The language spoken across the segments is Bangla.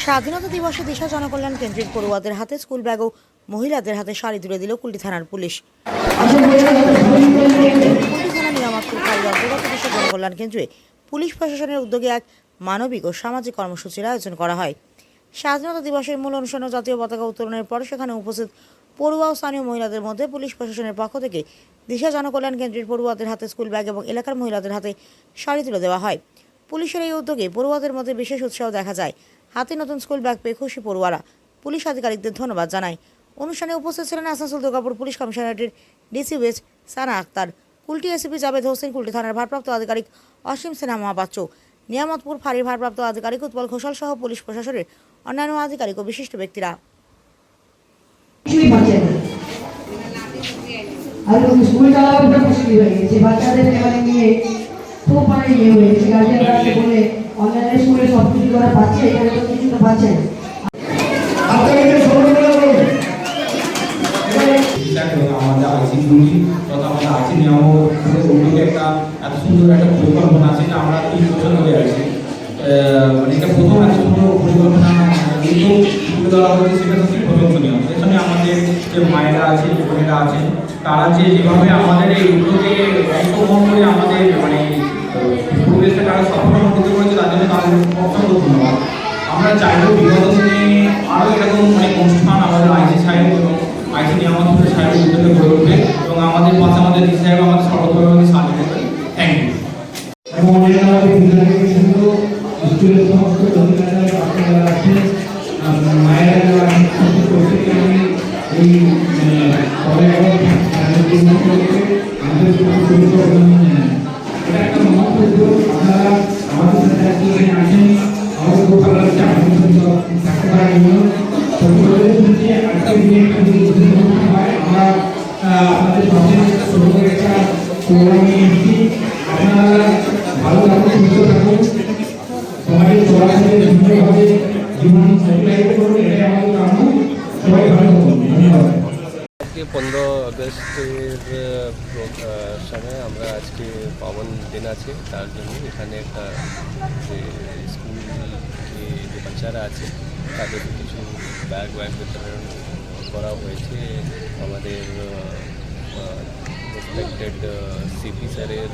স্বাধীনতা দিবসে দিশা জনকল্যাণ কেন্দ্রের পড়ুয়াদের হাতে স্কুল ব্যাগ ও মহিলাদের হাতে শাড়ি তুলে দিল কুলটি থানার পুলিশ। কুলটি থানা নিয়ামতপুর ফাঁড়ির অন্তর্গত দিশা জনকল্যাণ কেন্দ্রে পুলিশ প্রশাসনের উদ্যোগে এক মানবিক ও সামাজিক কর্মসূচির আয়োজন করা হয়। স্বাধীনতা দিবসের মূল অনুষ্ঠানে জাতীয় পতাকা উত্তোলনের পর সেখানে উপস্থিত পড়ুয়া ও স্থানীয় মহিলাদের মধ্যে পুলিশ প্রশাসনের পক্ষ থেকে দিশা জনকল্যাণ কেন্দ্রের পড়ুয়াদের হাতে স্কুল ব্যাগ এবং এলাকার মহিলাদের হাতে শাড়ি তুলে দেওয়া হয়। পুলিশের এই উদ্যোগে পড়ুয়াদের মধ্যে বিশেষ উৎসাহ দেখা যায়। হাতে নতুন স্কুল ব্যাগ পেয়ে খুশি পড়ুয়ারা পুলিশ আধিকারিকদের ধন্যবাদ জানায়। অনুষ্ঠানে উপস্থিত ছিলেন আসানসোল দুর্গাপুর পুলিশ কমিশনারেটের DC west Sana Aktar, Kulti ACP Javed Hossain, Kulti থানার ভারপ্রাপ্ত আধিকারিক অসীম সিনহা মহাপাত্র, নিয়ামতপুর ফাঁড়ির ভারপ্রাপ্ত আধিকারিক উৎপল ঘোষাল সহ পুলিশ প্রশাসনের অন্যান্য আধিকারিক ও বিশিষ্ট ব্যক্তিরা। অনলাইনে স্কুলে সব কিছু করা পাচ্ছে, এখানে তো কিছু তো পাচ্ছে না। আমাদের আইসিডিউটি তথা আমাদের আইসি নিয়ামকের উদ্যোগে একটা এত সুন্দর একটা পরিকল্পনা আছে যে আমরা 3 বছর ধরে আছি। মানে এটা প্রথম এত সুন্দর পরিকল্পনা উদ্যোগ তুলে ধরা হয়েছে, সেটা হচ্ছে প্রশংসনীয়। এখানে আমাদের যে মায়েরা আছে, বোনেরা আছেন, তারা যেভাবে আমাদের এই উদ্যোগে অংশগ্রহণ করে আমাদের মানে পরিবেশটা তারা সফল করতে করেছে, তার জন্য তাদের অসংখ্য ধন্যবাদ। আমরা চাইব বিগত দিনে আরও এরকম অনেক অনুষ্ঠান আমাদের আইসি সাহেব এবং আইসি নিয়ামতপুর সাহেবের উদ্যোগে গড়ে উঠবে এবং আমাদের পাশে আমাদের ডিসি সাহেব আমাদের সর্বতভাবে সাহায্য করবে। Thank you. এবং স্কুলের সমস্ত অধিকারীরা আপনারা আছেন, মায়েরা যারা প্রত্যেকে আমি এই এটা একটা মহত্ব। আপনারা আমাদের সাথে আছেন, আমাদের খুব ভালো লাগছে থাকতে পারার জন্য। আজকের দিনে আমরা আপনাদের পাশে ছোট একটা প্রোগ্রাম নিয়ে এসেছি। আপনারা ভালো থাকুন, সুস্থ থাকুন, সমাজের চলাচলে সুন্দরভাবে জীবন অতিবাহিত করুন, এটাই আমাদের কাম্য। সবাই ভালো থাকুন, ধন্যবাদ। 15 আগস্টের সময় আমরা আজকে পাবন দিন আছে, তার জন্য এখানে একটা যে স্কুল যে বাচ্চারা আছে তাদের কিছু ব্যাগ বিতরণ করা হয়েছে। আমাদের রেসপেক্টেড সিপি স্যারের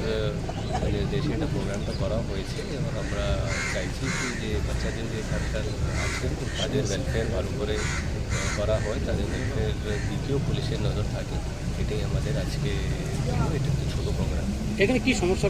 নির্দেশে এটা প্রোগ্রামটা করা হয়েছে এবং আমরা চাইছি কি যে বাচ্চাদের যে এখানকার আছেন তাদের ওয়েলফেয়ার ভালো করে করা হয়, তাদের ওয়েলফেয়ার দিকেও পুলিশের নজর থাকে। এটাই আমাদের আজকে এটা একটি ছোটো প্রোগ্রাম। এখানে কি সমস্যা